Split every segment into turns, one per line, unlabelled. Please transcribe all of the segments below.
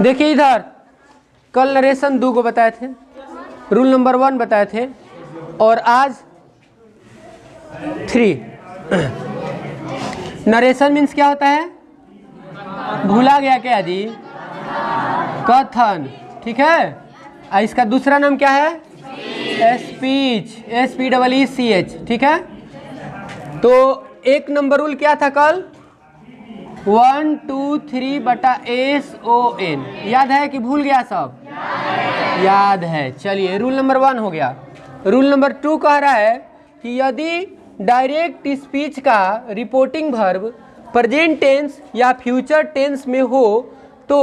देखिए इधर कल नरेशन 2 को बताए थे, रूल नंबर 1 बताए थे और आज 3। नरेशन मीन्स क्या होता है? भूला गया क्या जी? कथन, ठीक है। इसका दूसरा नाम क्या है? स्पीच, SPEECH, ठीक है। तो 1 नंबर रूल क्या था कल? 1 2 3 बटा SON। याद है कि भूल गया सब? याद है। चलिए रूल नंबर 1 हो गया। रूल नंबर 2 कह रहा है कि यदि डायरेक्ट स्पीच का रिपोर्टिंग वर्ब प्रेजेंट टेंस या फ्यूचर टेंस में हो तो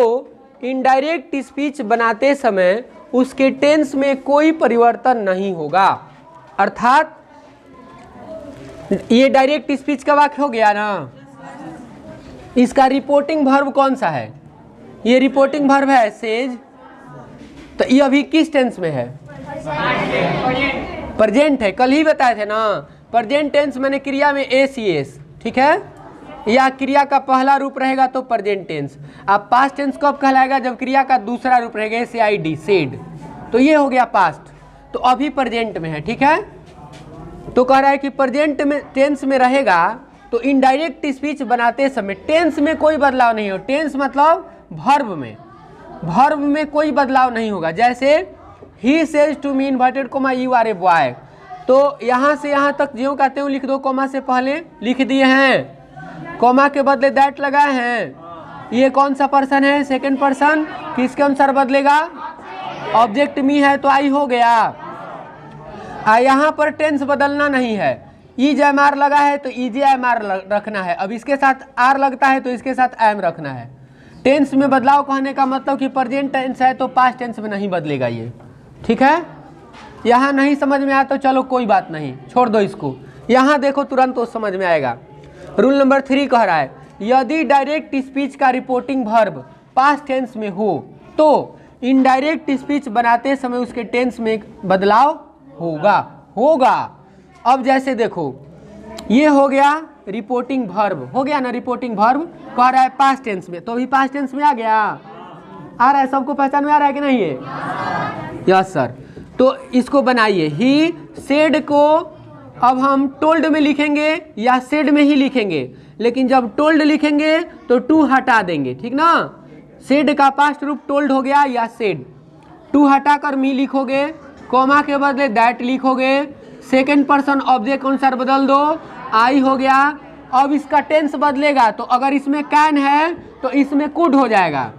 इनडायरेक्ट स्पीच बनाते समय उसके टेंस में कोई परिवर्तन नहीं होगा। अर्थात ये डायरेक्ट स्पीच का वाक्य हो गया ना। इसका रिपोर्टिंग वर्ब कौन सा है? ये रिपोर्टिंग वर्ब है सेज। तो ये अभी किस टेंस में है? प्रेजेंट है। कल ही बताए थे ना, प्रेजेंट टेंस मैंने क्रिया में ACS, ठीक है। या क्रिया का पहला रूप रहेगा तो प्रेजेंट टेंस। अब पास्ट टेंस कब कहलाएगा? जब क्रिया का दूसरा रूप रहेगा SAID, सेड। तो ये हो गया पास्ट, तो अभी प्रेजेंट में है, ठीक है। तो कह रहा है कि प्रेजेंट में टेंस में रहेगा तो इनडायरेक्ट स्पीच बनाते समय टेंस में कोई बदलाव नहीं हो। टेंस मतलब वर्ब में कोई बदलाव नहीं होगा। जैसे ही says to me inverted comma you are a boy, तो यहाँ से यहाँ तक ज्यों का त्यों लिख दो, कोमा से पहले लिख दिए हैं, कोमा के बदले दैट लगाए हैं। ये कौन सा पर्सन है? Second person. किसके अनुसार बदलेगा? ऑब्जेक्ट मी है तो आई हो गया। यहाँ पर टेंस बदलना नहीं है। EJMR लगा है तो EJMR रखना है। अब इसके साथ आर लगता है तो इसके साथ एम रखना है। टेंस में बदलाव कहने का मतलब कि प्रेजेंट टेंस है तो पास्ट टेंस में नहीं बदलेगा ये, ठीक है। यहाँ नहीं समझ में आया तो चलो कोई बात नहीं, छोड़ दो इसको। यहाँ देखो तुरंत तो समझ में आएगा। रूल नंबर 3 कह रहा है यदि डायरेक्ट स्पीच का रिपोर्टिंग वर्ब पास्ट टेंस में हो तो इनडायरेक्ट स्पीच बनाते समय उसके टेंस में बदलाव होगा। अब जैसे देखो ये हो गया रिपोर्टिंग वर्ब, हो गया ना। रिपोर्टिंग वर्ब कह रहा है पास्ट टेंस में, तो अभी पास्ट टेंस में आ गया। आ रहा है सबको? पहचान में आ रहा है कि नहीं है? Yes sir. तो इसको बनाइए। ही सेड को अब हम टोल्ड में लिखेंगे या सेड में ही लिखेंगे, लेकिन जब टोल्ड लिखेंगे तो टू हटा देंगे, ठीक ना। सेड का पास्ट रूप टोल्ड हो गया या सेड। टू हटाकर मी लिखोगे, कोमा के बदले दैट लिखोगे, सेकेंड पर्सन ऑब्जेक्ट अनुसार बदल दो, आई हो गया। अब इसका टेंस बदलेगा तो अगर इसमें कैन है तो इसमें कुड हो जाएगा,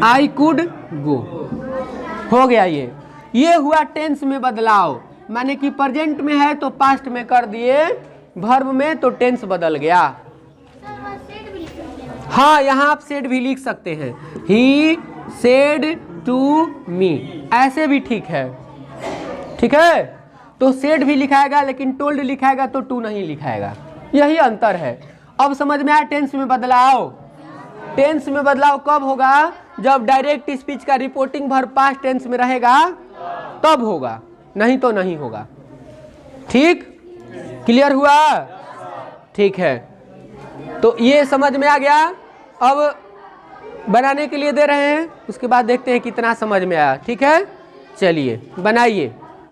आई कुड गो, हो गया। ये हुआ टेंस में बदलाव, माने कि प्रेजेंट में है तो पास्ट में कर दिए, वर्ब में तो टेंस बदल गया। हाँ, यहाँ आप सेड भी लिख सकते हैं। ही सेड टू मी, ऐसे भी ठीक है, ठीक है। तो सेड भी लिखाएगा लेकिन टोल्ड लिखाएगा तो टू नहीं लिखाएगा, यही अंतर है। अब समझ में आया टेंस में बदलाव? टेंस में बदलाव कब होगा? जब डायरेक्ट स्पीच का रिपोर्टिंग वर्ब पास्ट टेंस में रहेगा तब होगा, नहीं तो नहीं होगा। ठीक, क्लियर हुआ? ठीक है, तो ये समझ में आ गया। अब बनाने के लिए दे रहे हैं, उसके बाद देखते हैं कितना समझ में आया। ठीक है, चलिए बनाइए।